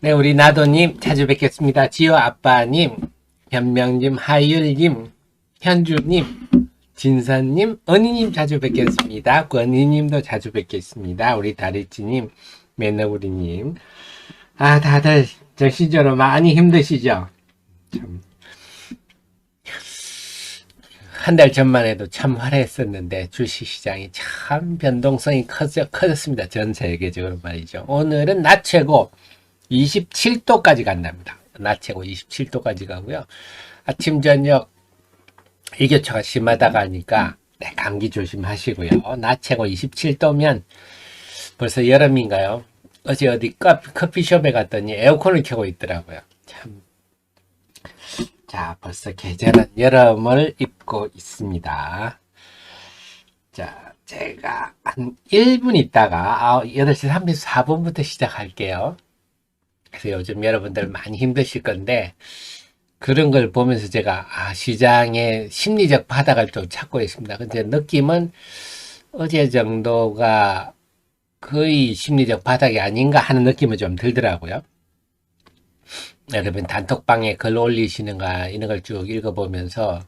네, 우리 나도님 자주 뵙겠습니다. 지호 아빠님, 현명님, 하율님, 현주님, 진선님, 은희님 자주 뵙겠습니다. 권희님도 자주 뵙겠습니다. 우리 다리찌님, 매너우리님. 아, 다들 저 시절로 많이 힘드시죠? 참. 한 달 전만 해도 참 화려했었는데 주식시장이 참 변동성이 커졌습니다. 전 세계적으로 말이죠. 오늘은 낮 최고 27도까지 간답니다. 낮 최고 27도까지 가고요. 아침 저녁 일교차가 심하다가 하니까 네, 감기 조심하시고요. 낮 최고 27도면 벌써 여름인가요? 어제 어디 커피숍에 갔더니 에어컨을 켜고 있더라고요. 참. 자, 벌써 계절은 여름을 입고 있습니다. 자, 제가 한 1분 있다가 8시 34분부터 시작할게요. 그래서 요즘 여러분들 많이 힘드실 건데 그런 걸 보면서 제가 시장의 심리적 바닥을 좀 찾고 있습니다. 근데 느낌은 어제 정도가 거의 심리적 바닥이 아닌가 하는 느낌은 좀 들더라고요. 여러분 단톡방에 글 올리시는가 이런 걸 쭉 읽어보면서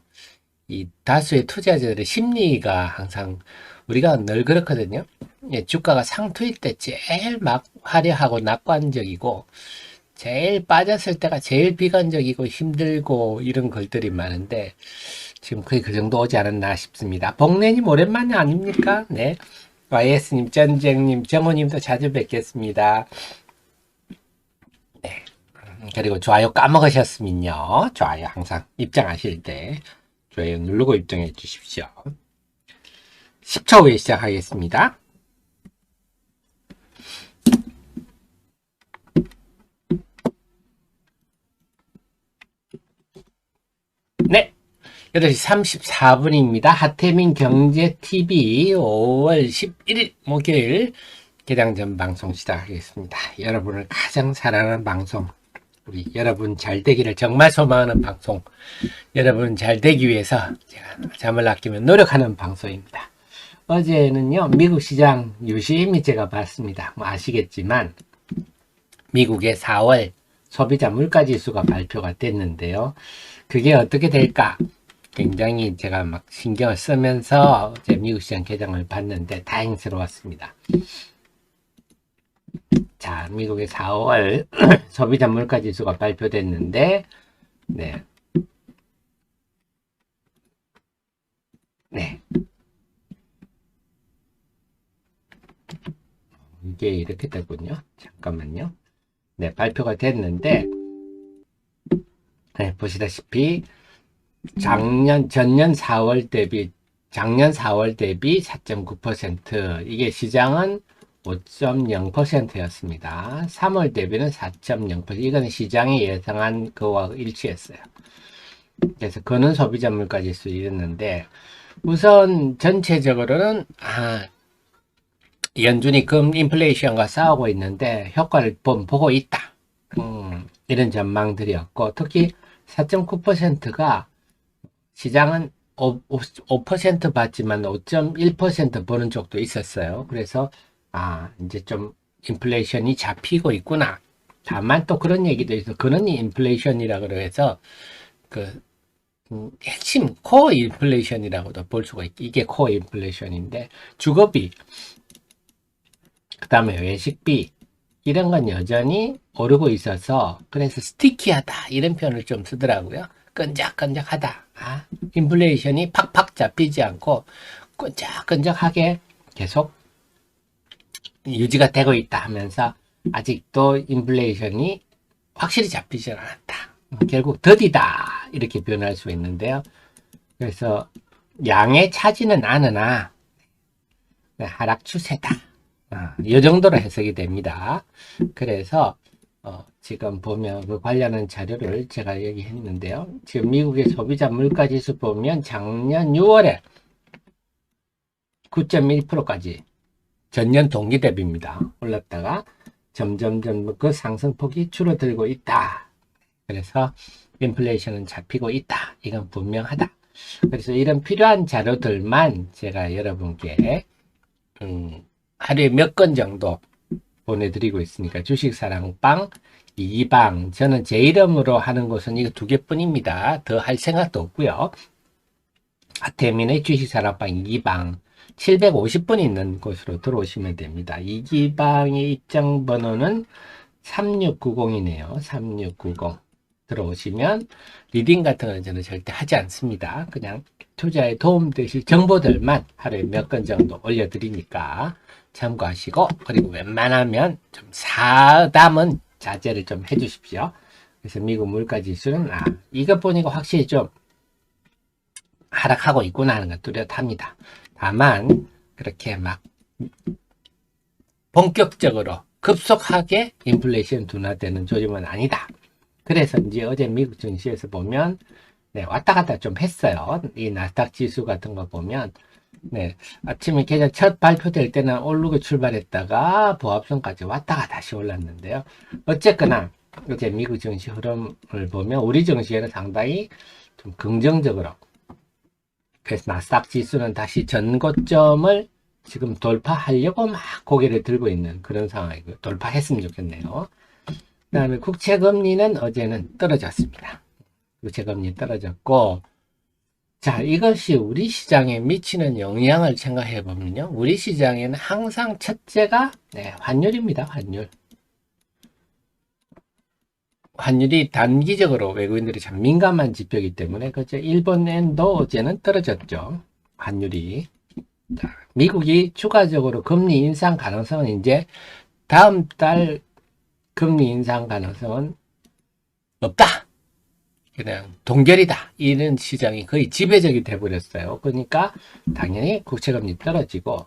이 다수의 투자자들의 심리가 항상 우리가 늘 그렇거든요. 예, 주가가 상투일 때 제일 막 화려하고 낙관적이고 제일 빠졌을 때가 제일 비관적이고 힘들고 이런 글들이 많은데 지금 거의 그 정도 오지 않았나 싶습니다. 복래님 오랜만에 아닙니까? 네. YS님, 전쟁님, 정호님도 자주 뵙겠습니다. 네. 그리고 좋아요 까먹으셨으면요. 좋아요 항상 입장하실 때 좋아요 누르고 입장해 주십시오. 10초 후에 시작하겠습니다. 네. 8시 34분입니다. 하태민 경제TV 5월 11일 목요일 개장전 방송 시작하겠습니다. 여러분을 가장 사랑하는 방송, 우리 여러분 잘 되기를 정말 소망하는 방송, 여러분 잘 되기 위해서 제가 잠을 아끼며 노력하는 방송입니다. 어제는요, 미국 시장 유심히 제가 봤습니다. 뭐 아시겠지만, 미국의 4월 소비자 물가지수가 발표가 됐는데요. 그게 어떻게 될까? 굉장히 제가 막 신경을 쓰면서 제 미국 시장 개장을 봤는데 다행스러웠습니다. 자, 미국의 4월 소비자 물가지수가 발표됐는데, 네. 네. 이게 이렇게 되군요. 잠깐만요. 네, 발표가 됐는데, 네, 보시다시피, 전년 4월 대비, 작년 4월 대비 4.9%, 이게 시장은 5.0%였습니다. 3월 대비는 4.0%, 이건 시장이 예상한 그와 일치했어요. 그래서 그는 소비자 물가지수 이랬는데, 우선 전체적으로는, 연준이 금 인플레이션과 싸우고 있는데 효과를 보고 있다. 이런 전망들이었고, 특히 4.9%가 시장은 5% 받지만 5.1% 보는 쪽도 있었어요. 그래서 이제 좀 인플레이션이 잡히고 있구나. 다만 또 그런 얘기도 있어. 그런 인플레이션이라고 해서 그 핵심 코어 인플레이션이라고도 볼 수가 있고, 이게 코어 인플레이션인데 주거비, 그 다음에 외식비, 이런 건 여전히 오르고 있어서 그래서 스티키하다 이런 표현을 좀 쓰더라고요. 끈적끈적하다. 인플레이션이 팍팍 잡히지 않고 끈적끈적하게 계속 유지가 되고 있다 하면서 아직도 인플레이션이 확실히 잡히지 않았다. 결국 더디다 이렇게 표현할 수 있는데요. 그래서 양의 차지는 않으나 하락 추세다. 이 정도로 해석이 됩니다. 그래서 지금 보면 그 관련한 자료를 제가 얘기했는데요. 지금 미국의 소비자 물가지수 보면 작년 6월에 9.1%까지 전년 동기 대비입니다. 올랐다가 점점 그 상승폭이 줄어들고 있다. 그래서 인플레이션은 잡히고 있다. 이건 분명하다. 그래서 이런 필요한 자료들만 제가 여러분께 하루에 몇 건 정도 보내드리고 있으니까 주식사랑방 이방, 저는 제 이름으로 하는 곳은 이거 두 개뿐입니다. 더 할 생각도 없고요. 아태민의 주식산업방 이기방 750분 있는 곳으로 들어오시면 됩니다. 이기방의 입장 번호는 3690이네요. 3690 들어오시면 리딩 같은 거는 저는 절대 하지 않습니다. 그냥 투자에 도움되실 정보들만 하루에 몇 건 정도 올려드리니까 참고하시고, 그리고 웬만하면 좀 사담은 자제를 좀 해주십시오. 그래서 미국 물가지수는 이것 보니까 확실히 좀 하락하고 있구나 하는 건 뚜렷합니다. 다만 그렇게 막 본격적으로 급속하게 인플레이션 둔화되는 조짐은 아니다. 그래서 이제 어제 미국 증시에서 보면 왔다 갔다 좀 했어요. 이 나스닥 지수 같은 거 보면 아침에 계좌 첫 발표될 때는 오르고 출발했다가 보합선까지 왔다가 다시 올랐는데요. 어쨌거나 어제 미국 증시 흐름을 보면 우리 증시에는 상당히 좀 긍정적으로, 그래서 나스닥 지수는 다시 전고점을 지금 돌파하려고 막 고개를 들고 있는 그런 상황이고, 돌파했으면 좋겠네요. 그 다음에 국채금리는 어제는 떨어졌습니다. 국채금리 떨어졌고, 자, 이것이 우리 시장에 미치는 영향을 생각해 보면요, 우리 시장에는 항상 첫째가 환율입니다. 환율이 단기적으로 외국인들이 참 민감한 지표이기 때문에, 그죠? 일본엔도 어제는 떨어졌죠. 환율이. 자, 미국이 추가적으로 금리 인상 가능성은 이제 다음 달 금리 인상 가능성은 없다. 그냥 동결이다. 이런 시장이 거의 지배적이 돼버렸어요. 그러니까 당연히 국채금리 떨어지고,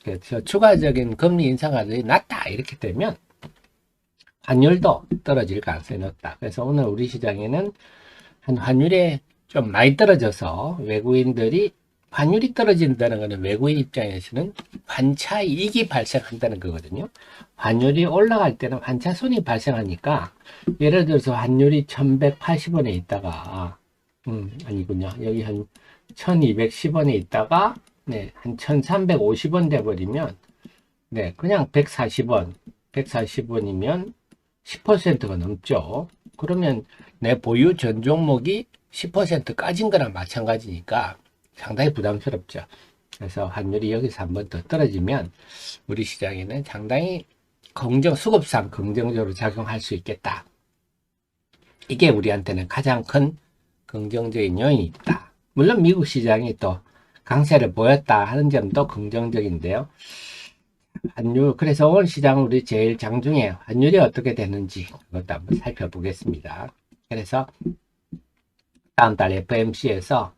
그래서 추가적인 금리 인상이 낮다. 이렇게 되면 환율도 떨어질 가능성이 높다. 그래서 오늘 우리 시장에는 환율이 좀 많이 떨어져서 외국인들이, 환율이 떨어진다는 것은 외국인 입장에서는 환차 이익이 발생한다는 거거든요. 환율이 올라갈 때는 환차 손이 발생하니까, 예를 들어서 환율이 1180원에 있다가 아니군요. 여기 한 1210원에 있다가 한 1350원 돼버리면 그냥 140원이면 10%가 넘죠. 그러면 내 보유 전 종목이 10% 까진 거랑 마찬가지니까 상당히 부담스럽죠. 그래서 환율이 여기서 한 번 더 떨어지면 우리 시장에는 상당히 수급상 긍정적으로 작용할 수 있겠다. 이게 우리한테는 가장 큰 긍정적인 요인이 있다. 물론 미국 시장이 또 강세를 보였다 하는 점도 긍정적인데요. 환율, 그래서 오늘 시장은 우리 제일 장중에 환율이 어떻게 되는지 그것도 한번 살펴보겠습니다. 그래서 다음 달 FMC에서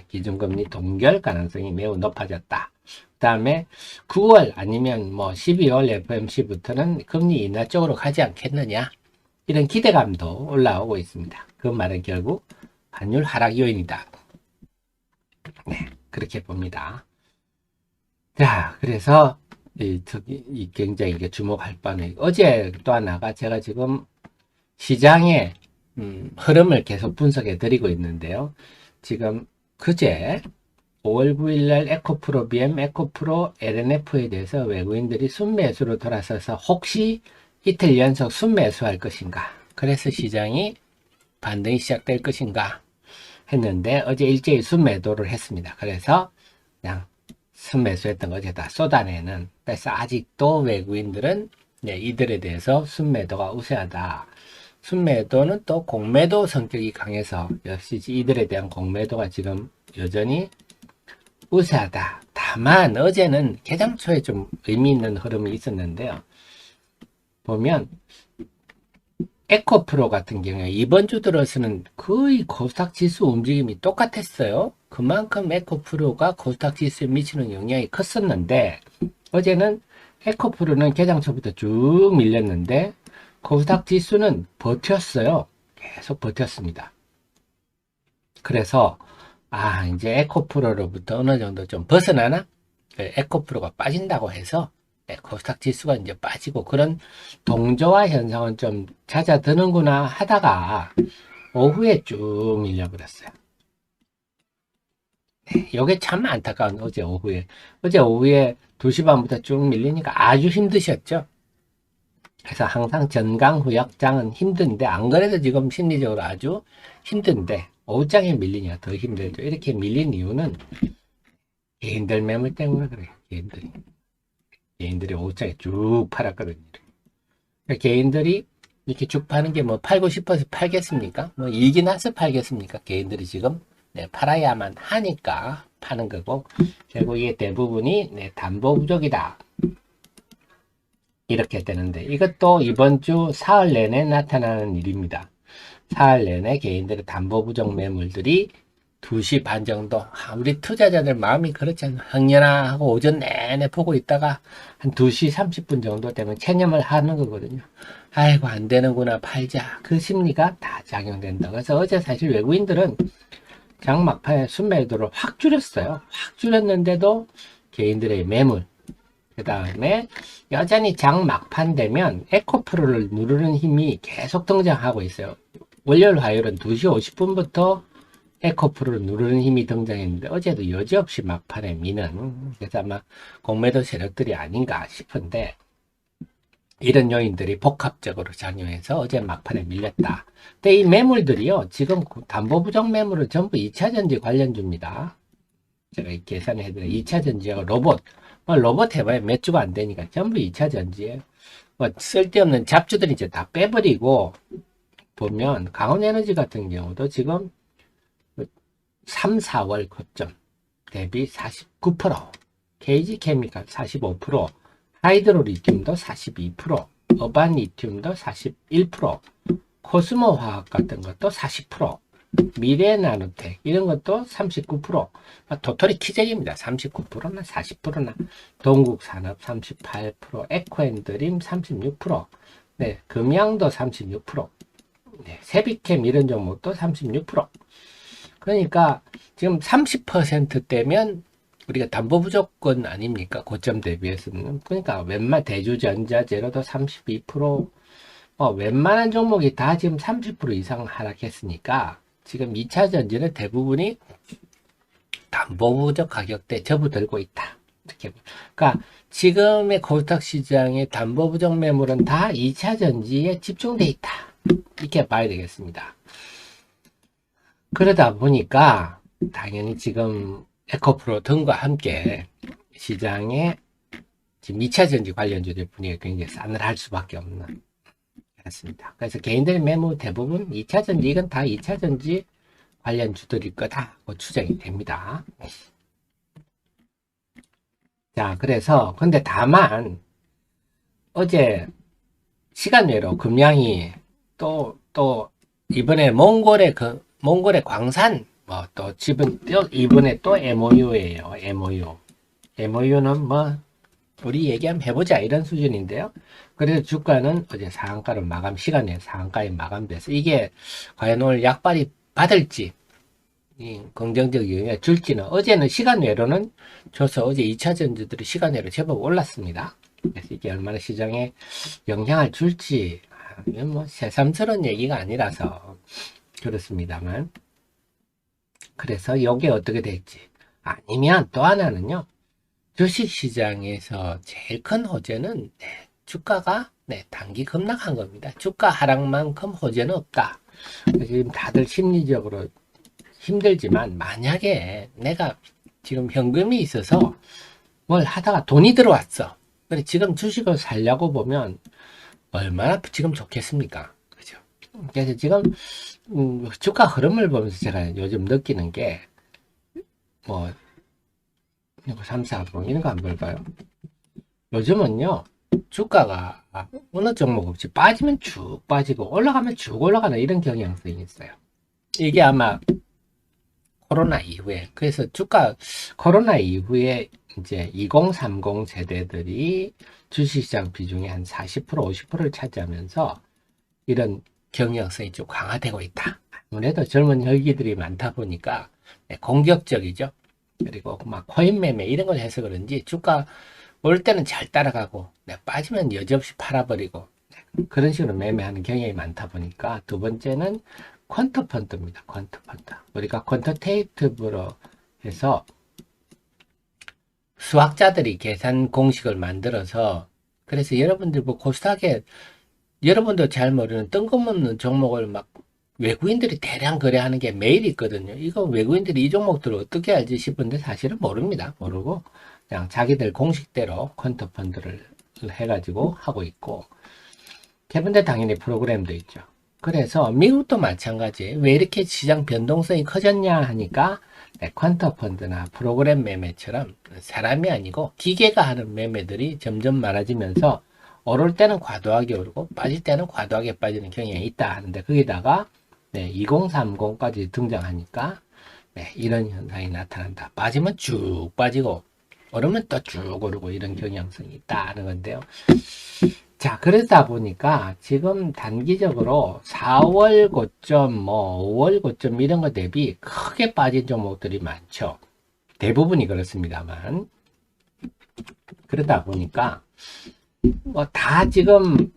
기준금리 동결 가능성이 매우 높아졌다. 그 다음에 9월 아니면 12월 FMC부터는 금리 인하 쪽으로 가지 않겠느냐, 이런 기대감도 올라오고 있습니다. 그 말은 결국 환율 하락 요인이다. 그렇게 봅니다. 자, 그래서 굉장히 주목할 바는, 어제 또 하나가 제가 지금 시장의 흐름을 계속 분석해 드리고 있는데요. 지금 그제 5월 9일날 에코프로 BM, 에코프로 LNF에 대해서 외국인들이 순매수로 돌아서서 혹시 이틀 연속 순매수할 것인가, 그래서 시장이 반등이 시작될 것인가 했는데 어제 일제히 순매도를 했습니다. 그래서 그냥 순매수했던 거 어제 다 쏟아내는, 그래서 아직도 외국인들은 이들에 대해서 순매도가 우세하다. 순매도는 또 공매도 성격이 강해서 역시 이들에 대한 공매도가 지금 여전히 우세하다. 다만 어제는 개장 초에 좀 의미 있는 흐름이 있었는데요. 보면 에코프로 같은 경우에 이번 주 들어서는 거의 코스닥 지수 움직임이 똑같았어요. 그만큼 에코프로가 코스닥 지수에 미치는 영향이 컸었는데, 어제는 에코프로는 개장 초부터 쭉 밀렸는데 코스닥 지수는 버텼어요. 계속 버텼습니다. 그래서 이제 에코프로로부터 어느 정도 좀 벗어나나? 에코프로가 빠진다고 해서 코스닥 지수가 이제 빠지고 그런 동조화 현상은 좀 잦아드는구나 하다가 오후에 쭉 밀려버렸어요. 이게 참 안타까운, 어제 오후에 2시 반부터 쭉 밀리니까 아주 힘드셨죠. 그래서 항상 전강후약장은 힘든데, 안 그래도 지금 심리적으로 아주 힘든데, 오후장에 밀리냐 더 힘들죠. 이렇게 밀린 이유는 개인들 매물 때문에 그래요. 개인들이 오후장에 쭉 팔았거든요. 그러니까 개인들이 이렇게 쭉 파는 게 뭐 팔고 싶어서 팔겠습니까? 뭐 이익이 나서 팔겠습니까? 개인들이 지금 네, 팔아야만 하니까 파는 거고, 결국 이게 대부분이 네, 담보 부족이다. 이렇게 되는데, 이것도 이번 주 사흘 내내 나타나는 일입니다. 사흘 내내 개인들의 담보 부족 매물들이 2시 반 정도, 우리 투자자들 마음이 그렇잖아요. 흥년아 하고 오전 내내 보고 있다가 한 2시 30분 정도 되면 체념을 하는 거거든요. 아이고 안 되는구나 팔자. 그 심리가 다 작용된다. 그래서 어제 사실 외국인들은 장막판에 순매도를 확 줄였어요. 확 줄였는데도 개인들의 매물, 그 다음에 여전히 장막판 되면 에코프로를 누르는 힘이 계속 등장하고 있어요. 월요일 화요일은 2시 50분부터 에코프로를 누르는 힘이 등장했는데 어제도 여지없이 막판에 미는, 그래서 아마 공매도 세력들이 아닌가 싶은데, 이런 요인들이 복합적으로 작용해서 어제 막판에 밀렸다. 근데 이 매물들이요, 지금 담보부정 매물은 전부 2차전지 관련주입니다. 제가 계산해드려요. 2차전지하고 로봇, 로봇 해봐야 몇 주가 안 되니까 전부 2차전지예요. 쓸데없는 잡주들이 이제 다 빼버리고, 보면 강원에너지 같은 경우도 지금 3, 4월 고점 대비 49%, KG케미칼 45%, 하이드로리튬도 42%, 어반리튬도 41%, 코스모화학 같은 것도 40%, 미래나노텍 이런 것도 39%, 도토리 키적입니다. 39%나 40%나, 동국산업 38%, 에코앤드림 36%, 네, 금양도 36%, 네, 세비캠 이런 종목도 36%. 그러니까 지금 30%대면 우리가 담보 부족권 아닙니까? 고점 대비해서는. 그러니까 웬만 대주전자재료도 32%, 웬만한 종목이 다 지금 30% 이상 하락했으니까 지금 2차 전지는 대부분이 담보 부족 가격대 접어들고 있다. 이렇게. 그러니까 지금의 코스닥 시장의 담보 부족 매물은 다 2차 전지에 집중돼 있다. 이렇게 봐야 되겠습니다. 그러다 보니까 당연히 지금 에코프로 등과 함께 시장에 지금 2차전지 관련주들 분위기가 굉장히 싸늘할 수밖에 없는 그렇습니다. 그래서 개인들 매물 대부분 2차전지, 이건 다 2차전지 관련주들일 거다고 추정이 됩니다. 자, 그래서 근데 다만 어제 시간 외로 금량이 또 이번에 몽골의 광산, 또 이번에 또 MOU예요. MOU는 우리 얘기 한번 해보자 이런 수준인데요. 그래서 주가는 어제 상한가로 시간에 상한가에 마감돼서 이게 과연 오늘 약발이 받을지, 긍정적 영향을 줄지는, 어제는 시간 외로는 줘서 어제 2차 전지들이 시간 외로 제법 올랐습니다. 그래서 이게 얼마나 시장에 영향을 줄지, 이건 새삼스러운 얘기가 아니라서 그렇습니다만, 그래서 이게 어떻게 될지. 아니면 또 하나는요, 주식시장에서 제일 큰 호재는 주가가 단기 급락한 겁니다. 주가 하락만큼 호재는 없다. 지금 다들 심리적으로 힘들지만, 만약에 내가 지금 현금이 있어서 뭘 하다가 돈이 들어왔어. 근데 지금 주식을 살려고 보면 얼마나 지금 좋겠습니까? 그죠? 그래서 지금 주가 흐름을 보면서 제가 요즘 느끼는 게, 이거 3, 4분 이런 거 안 볼까요? 요즘은요, 주가가 어느 종목 없이 빠지면 쭉 빠지고 올라가면 쭉 올라가는 이런 경향성이 있어요. 이게 아마 코로나 이후에, 그래서 코로나 이후에 이제 2030 세대들이 주식시장 비중이 한 40%, 50%를 차지하면서 이런 경향성이 좀 강화되고 있다. 아무래도 젊은 혈기들이 많다 보니까 공격적이죠. 그리고 막 코인 매매 이런 걸 해서 그런지 주가 올 때는 잘 따라가고 빠지면 여지없이 팔아버리고 그런 식으로 매매하는 경향이 많다 보니까, 두 번째는 퀀터 펀드입니다. 퀀터 펀드. 우리가 퀀터테이티브로 해서 수학자들이 계산 공식을 만들어서, 그래서 여러분들 코스닥에 여러분도 잘 모르는 뜬금없는 종목을 막 외국인들이 대량 거래하는 게 매일 있거든요. 이거 외국인들이 이 종목들을 어떻게 알지 싶은데 사실은 모릅니다. 모르고 그냥 자기들 공식대로 퀀터 펀드를 해가지고 하고 있고, 개분대 당연히 프로그램도 있죠. 그래서 미국도 마찬가지. 왜 이렇게 시장 변동성이 커졌냐 하니까 퀀터 펀드나 프로그램 매매처럼 사람이 아니고 기계가 하는 매매들이 점점 많아지면서 오를 때는 과도하게 오르고 빠질 때는 과도하게 빠지는 경향이 있다 하는데, 거기다가 2030까지 등장하니까 이런 현상이 나타난다. 빠지면 쭉 빠지고 오르면 또 쭉 오르고 이런 경향성이 있다는 건데요. 자, 그러다 보니까 지금 단기적으로 4월 고점, 5월 고점 이런 거 대비 크게 빠진 종목들이 많죠. 대부분이 그렇습니다만. 그러다 보니까 다 지금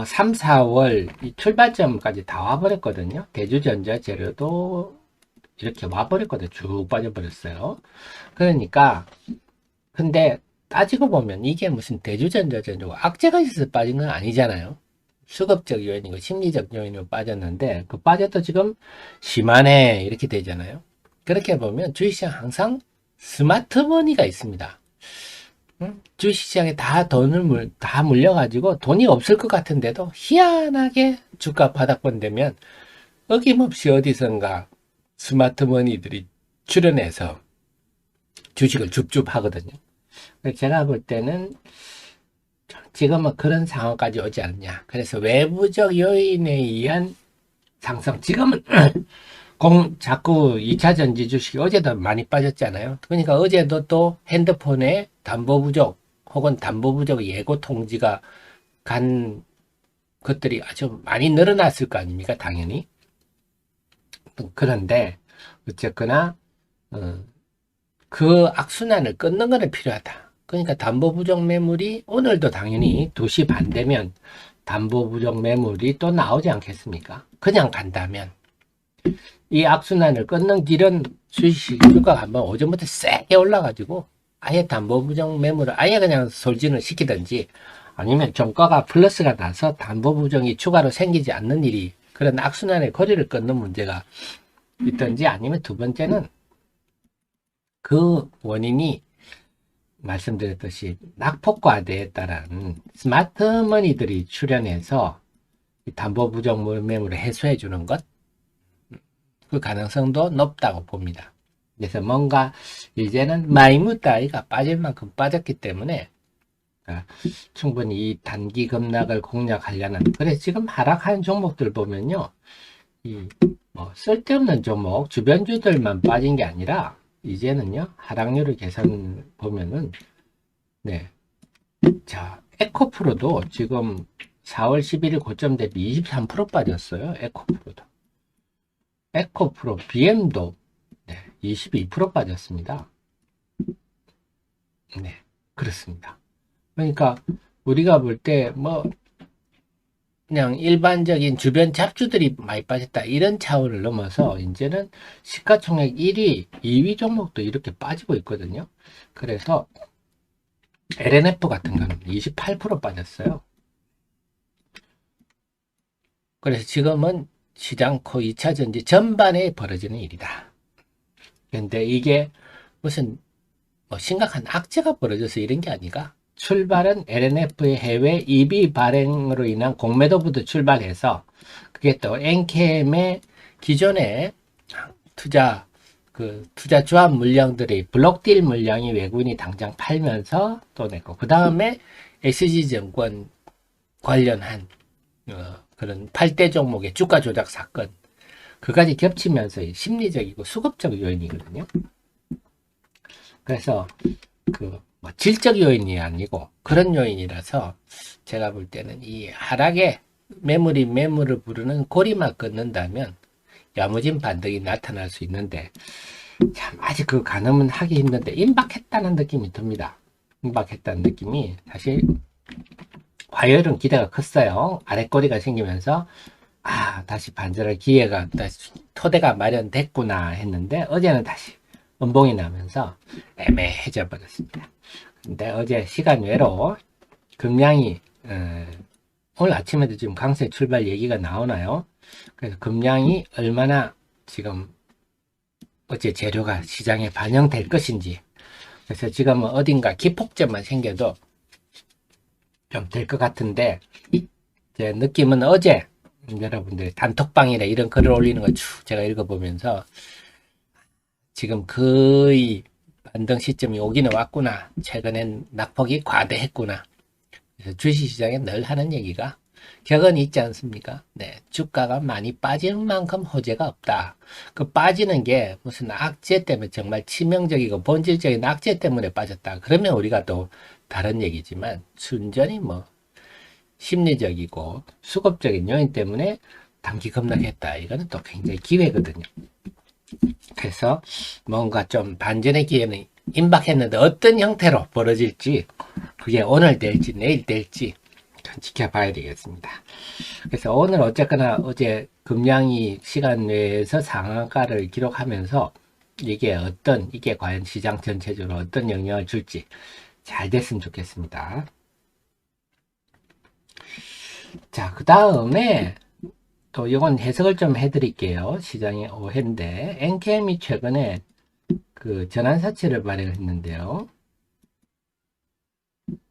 3, 4월 이 출발점까지 다 와버렸거든요. 대주전자 재료도 이렇게 와버렸거든요. 쭉 빠져버렸어요. 그러니까 근데 따지고 보면 이게 무슨 대주전자 재료고 악재가 있어서 빠진 건 아니잖아요. 수급적 요인이고 심리적 요인으로 빠졌는데 그 빠져도 지금 심하네 이렇게 되잖아요. 그렇게 보면 주식시장 항상 스마트머니가 있습니다. 주식시장에 다 물려가지고 돈이 없을 것 같은데도 희한하게 주가 바닥권 되면 어김없이 어디선가 스마트머니들이 출연해서 주식을 줍줍 하거든요. 제가 볼 때는 지금은 그런 상황까지 오지 않냐. 그래서 외부적 요인에 의한 상승. 지금은 자꾸 2차 전지 주식이 어제도 많이 빠졌잖아요. 그러니까 어제도 또 핸드폰에 담보 부족 혹은 담보 부족 예고 통지가 간 것들이 아주 많이 늘어났을 거 아닙니까? 당연히. 그런데 어쨌거나 그 악순환을 끊는 것은 필요하다. 그러니까 담보 부족 매물이 오늘도 당연히 2시 반 되면 담보 부족 매물이 또 나오지 않겠습니까? 그냥 간다면 이 악순환을 끊는 길은 주가가 한번 오전부터 세게 올라가지고 아예 담보 부족 매물을 아예 그냥 솔진을 시키든지, 아니면 종가가 플러스가 나서 담보 부족이 추가로 생기지 않는 일이, 그런 악순환의 거리를 끊는 문제가 있든지, 아니면 두 번째는 그 원인이 말씀드렸듯이 낙폭과대에 따른 스마트머니들이 출연해서 담보 부족 매물을 해소해 주는 것, 그 가능성도 높다고 봅니다. 그래서 뭔가 이제는 마이무 따위가 빠질 만큼 빠졌기 때문에 충분히 이 단기 급락을 공략하려는, 그래서 지금 하락하는 종목들 보면요, 쓸데없는 종목 주변주들만 빠진 게 아니라 이제는요, 하락률을 계산 보면은 자, 에코프로도 지금 4월 11일 고점 대비 23% 빠졌어요. 에코프로, BM도 22% 빠졌습니다. 그렇습니다. 그러니까 우리가 볼 때 그냥 일반적인 주변 잡주들이 많이 빠졌다 이런 차원을 넘어서 이제는 시가총액 1위, 2위 종목도 이렇게 빠지고 있거든요. 그래서 LNF 같은 거는 28% 빠졌어요. 그래서 지금은 시장 코 2차 전지 전반에 벌어지는 일이다. 근데 이게 무슨 심각한 악재가 벌어져서 이런 게 아니라, 출발은 LNF의 해외 EB 발행으로 인한 공매도부터 출발해서, 그게 또 엔캠의 기존의 투자 조합 물량들의 블록딜 물량이 외국인이 당장 팔면서 또 냈고, 그 다음에 SG증권 관련한 그런 8대 종목의 주가 조작 사건, 그까지 겹치면서 심리적이고 수급적 요인이거든요. 그래서 질적 요인이 아니고 그런 요인이라서 제가 볼 때는 이 하락에 매물을 부르는 고리만 끊는다면 야무진 반등이 나타날 수 있는데, 참 아직 그 가늠은 하기 힘든데 임박했다는 느낌이 듭니다. 임박했다는 느낌이, 사실 화요일은 기대가 컸어요. 아랫꼬리가 생기면서 다시 반전할 기회가, 다시 토대가 마련됐구나 했는데, 어제는 다시 음봉이 나면서 애매해져 버렸습니다. 근데 어제 시간 외로 금량이 오늘 아침에도 지금 강세 출발 얘기가 나오나요? 그래서 금량이 얼마나 지금 어째 재료가 시장에 반영될 것인지. 그래서 지금은 어딘가 기폭제만 생겨도 좀 될 것 같은데, 제 느낌은 어제 여러분들 단톡방이나 이런 글을 올리는 거 쭉 제가 읽어보면서 지금 거의 반등 시점이 오기는 왔구나. 최근엔 낙폭이 과대했구나. 그래서 주식시장에 늘 하는 얘기가 격언이 있지 않습니까? 네, 주가가 많이 빠지는 만큼 호재가 없다. 그 빠지는 게 무슨 악재 때문에 정말 치명적이고 본질적인 악재 때문에 빠졌다. 그러면 우리가 또 다른 얘기지만 순전히 뭐 심리적이고 수급적인 요인 때문에 단기 급락했다. 이거는 또 굉장히 기회거든요. 그래서 뭔가 좀 반전의 기회는 임박했는데 어떤 형태로 벌어질지 그게 오늘 될지 내일 될지 지켜봐야 되겠습니다. 그래서 오늘 어쨌거나 어제 금량이 시간 내에서 상한가를 기록하면서 이게 과연 시장 전체적으로 어떤 영향을 줄지 잘 됐으면 좋겠습니다. 자, 그 다음에 또 이건 해석을 좀 해드릴게요. 시장의 오해인데 NKM이 최근에 그 전환사채를 발행했는데요.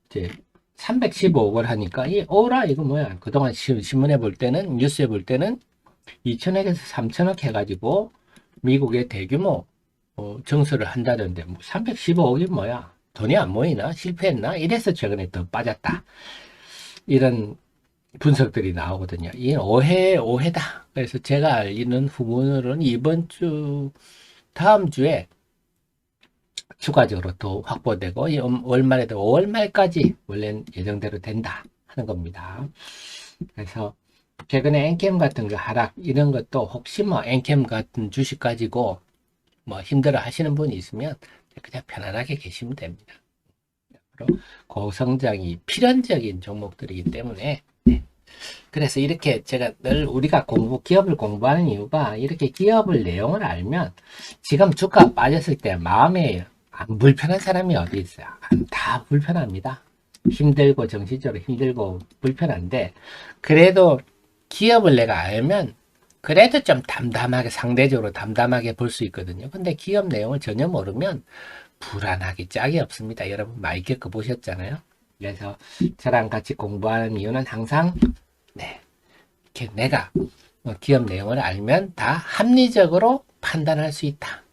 이제 315억을 하니까 이 오라 이거 뭐야? 그동안 신문에 볼 때는 뉴스에 볼 때는 2천억에서 3천억 해가지고 미국의 대규모 증수를 한다던데 뭐 315억이 뭐야? 돈이 안 모이나? 실패했나? 이래서 최근에 더 빠졌다. 이런 분석들이 나오거든요. 이 오해다. 그래서 제가 알기는 후문으로는 이번 주 다음 주에 추가적으로 더 확보되고 월말에도 5월 말까지 원래는 예정대로 된다 하는 겁니다. 그래서 최근에 엔캠 같은 거 하락 이런 것도 혹시 뭐 엔캠 같은 주식 가지고 뭐 힘들어 하시는 분이 있으면 그냥 편안하게 계시면 됩니다. 고성장이 필연적인 종목들이기 때문에 그래서 이렇게 제가 늘 우리가 기업을 공부하는 이유가 이렇게 기업을 내용을 알면 지금 주가 빠졌을 때 마음에 안 불편한 사람이 어디 있어요? 다 불편합니다. 힘들고 정신적으로 힘들고 불편한데 그래도 기업을 내가 알면 그래도 좀 담담하게 상대적으로 담담하게 볼 수 있거든요. 근데 기업 내용을 전혀 모르면 불안하기 짝이 없습니다. 여러분 많이 겪어보셨잖아요. 그래서 저랑 같이 공부하는 이유는 항상 네, 이렇게 내가 기업 내용을 알면 다 합리적으로 판단할 수 있다.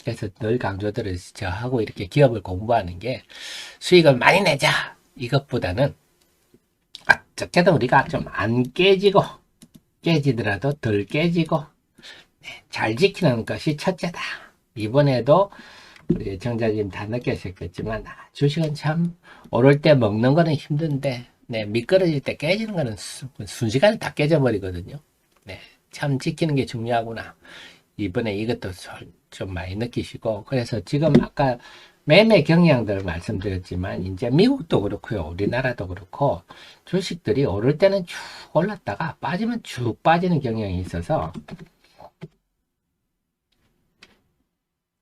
그래서 늘 강조들을 하고 이렇게 기업을 공부하는 게 수익을 많이 내자 이것보다는 어쨌든 우리가 좀 안 깨지고 깨지더라도 덜 깨지고 잘 지키는 것이 첫째다. 이번에도 우리 정자님 다 느끼셨겠지만 주식은 참 오를 때 먹는 거는 힘든데 네, 미끄러질 때 깨지는 거는 순식간에 다 깨져버리거든요. 네, 참 지키는 게 중요하구나. 이번에 이것도 좀 많이 느끼시고 그래서 지금 아까 매매 경향들 말씀드렸지만 이제 미국도 그렇고요. 우리나라도 그렇고 주식들이 오를 때는 쭉 올랐다가 빠지면 쭉 빠지는 경향이 있어서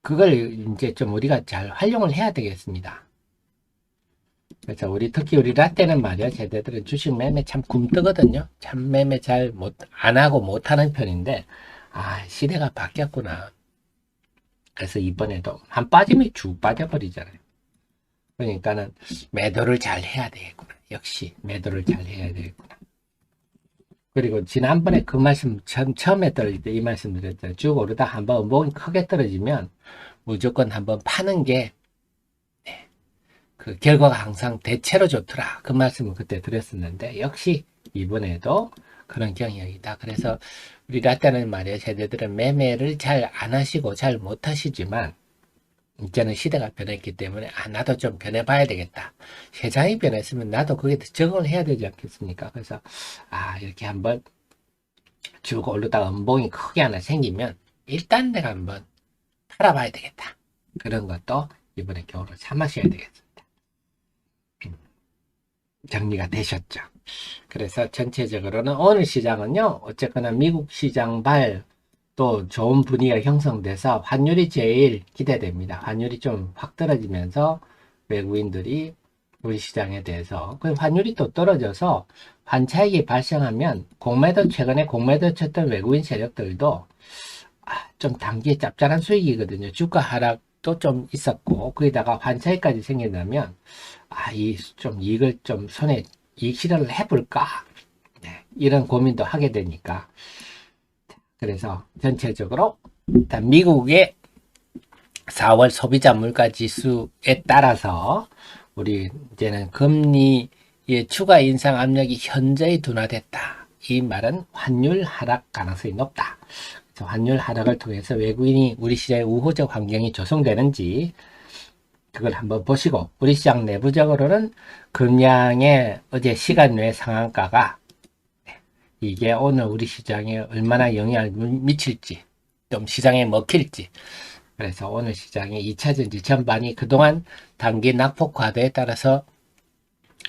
그걸 이제 좀 우리가 잘 활용을 해야 되겠습니다. 그래서 특히 우리 라떼는 말이야, 쟤네들은 주식 매매 참 굼뜨거든요. 참 매매 잘 안 하고 못 하는 편인데, 시대가 바뀌었구나. 그래서 이번에도 한 빠지면 쭉 빠져버리잖아요. 그러니까는 매도를 잘 해야 되겠구나. 역시 매도를 잘 해야 되겠구나. 그리고 지난번에 그 말씀 처음에 떨어질 때 이 말씀 드렸잖아요. 쭉 오르다 한번 음봉이 크게 떨어지면 무조건 한번 파는 게 그 결과가 항상 대체로 좋더라. 그 말씀을 그때 드렸었는데 역시 이번에도 그런 경향이다. 그래서 우리 라떼는 말이에요. 세대들은 매매를 잘 안 하시고 잘 못 하시지만 이제는 시대가 변했기 때문에 나도 좀 변해봐야 되겠다. 세상이 변했으면 나도 거기에 적응을 해야 되지 않겠습니까? 그래서 이렇게 한번 쭉 오르다가 음봉이 크게 하나 생기면 일단 내가 한번 팔아봐야 되겠다. 그런 것도 이번에 교훈을 삼으셔야 되겠습니다. 정리가 되셨죠? 그래서 전체적으로는 오늘 시장은요, 어쨌거나 미국 시장 또 좋은 분위기가 형성돼서 환율이 제일 기대됩니다. 환율이 좀 확 떨어지면서 외국인들이 우리 시장에 대해서. 그 환율이 또 떨어져서 환차익이 발생하면 최근에 공매도 쳤던 외국인 세력들도 좀 단기에 짭짤한 수익이거든요. 주가 하락도 좀 있었고, 거기다가 환차익까지 생긴다면, 좀 이익을 좀 이익 실현을 해볼까? 네, 이런 고민도 하게 되니까. 그래서 전체적으로, 일단 미국의 4월 소비자 물가 지수에 따라서, 우리 이제는 금리의 추가 인상 압력이 현저히 둔화됐다. 이 말은 환율 하락 가능성이 높다. 환율 하락을 통해서 외국인이 우리 시장의 우호적 환경이 조성되는지 그걸 한번 보시고, 우리 시장 내부적으로는 금양의 어제 시간 외 상한가가 이게 오늘 우리 시장에 얼마나 영향을 미칠지, 좀 시장에 먹힐지. 그래서 오늘 시장의 2차전지 전반이 그동안 단기 낙폭 과대에 따라서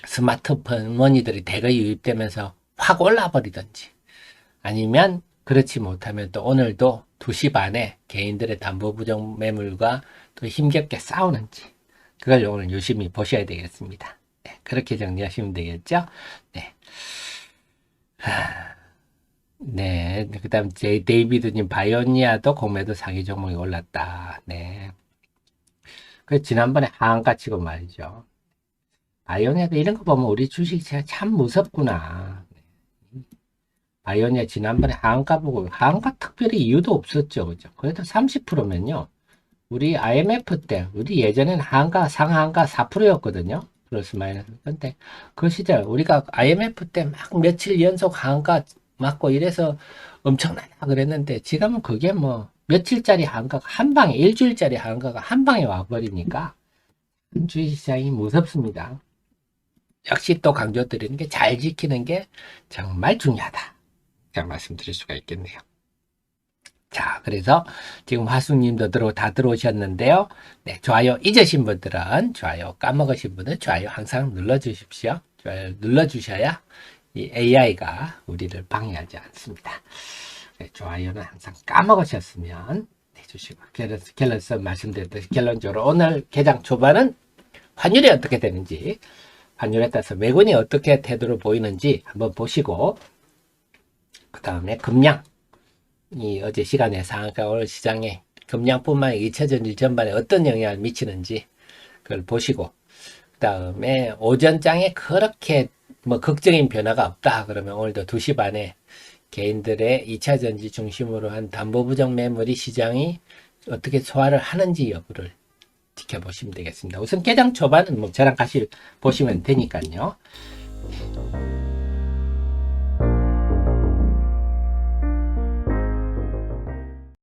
스마트폰 머니들이 대거 유입되면서 확 올라버리든지, 아니면 그렇지 못하면 또 오늘도 2시 반에 개인들의 담보부정 매물과 또 힘겹게 싸우는지, 그걸 오늘 유심히 보셔야 되겠습니다. 네, 그렇게 정리하시면 되겠죠? 네. 네. 그 다음, 데이비드님, 바이오니아도 공매도 상위 종목이 올랐다. 네. 그, 지난번에 하한가 치고 말이죠. 바이오니아도 이런 거 보면 우리 주식시장 참 무섭구나. 바이오니아 지난번에 하한가 보고, 하한가 특별히 이유도 없었죠. 그죠? 그래도 30%면요. 우리 IMF 때, 우리 예전에는 상한가 4%였거든요. 플러스 마이너스. 근데 그 시절, 우리가 IMF 때 막 며칠 연속 하한가 맞고 이래서 엄청나다 그랬는데, 지금은 그게 뭐, 며칠짜리 하한가가 한 방에, 일주일짜리 하한가가 한 방에 와버리니까, 주식시장이 무섭습니다. 역시 또 강조드리는 게 잘 지키는 게 정말 중요하다. 제가 말씀드릴 수가 있겠네요. 자, 그래서 지금 화수님도 다 들어오셨는데요. 네, 좋아요 잊으신 분들은, 좋아요 까먹으신 분은 좋아요 항상 눌러주십시오. 좋아요 눌러주셔야 이 AI가 우리를 방해하지 않습니다. 네, 좋아요는 항상 까먹으셨으면 해주시고, 결론선 말씀드렸듯이 결론적으로 오늘 개장 초반은 환율이 어떻게 되는지, 환율에 따라서 외국인이 어떻게 태도를 보이는지 한번 보시고, 그 다음에 금양, 어제 시간에 상한가 오늘 시장에 금양뿐만 아니라 2차전지 전반에 어떤 영향을 미치는지 그걸 보시고, 그 다음에 오전장에 그렇게 뭐 극적인 변화가 없다 그러면 오늘도 2시 반에 개인들의 2차전지 중심으로 한 담보부정 매물이 시장이 어떻게 소화를 하는지 여부를 지켜보시면 되겠습니다. 우선 개장 초반은 뭐 저랑 같이 보시면 되니까요.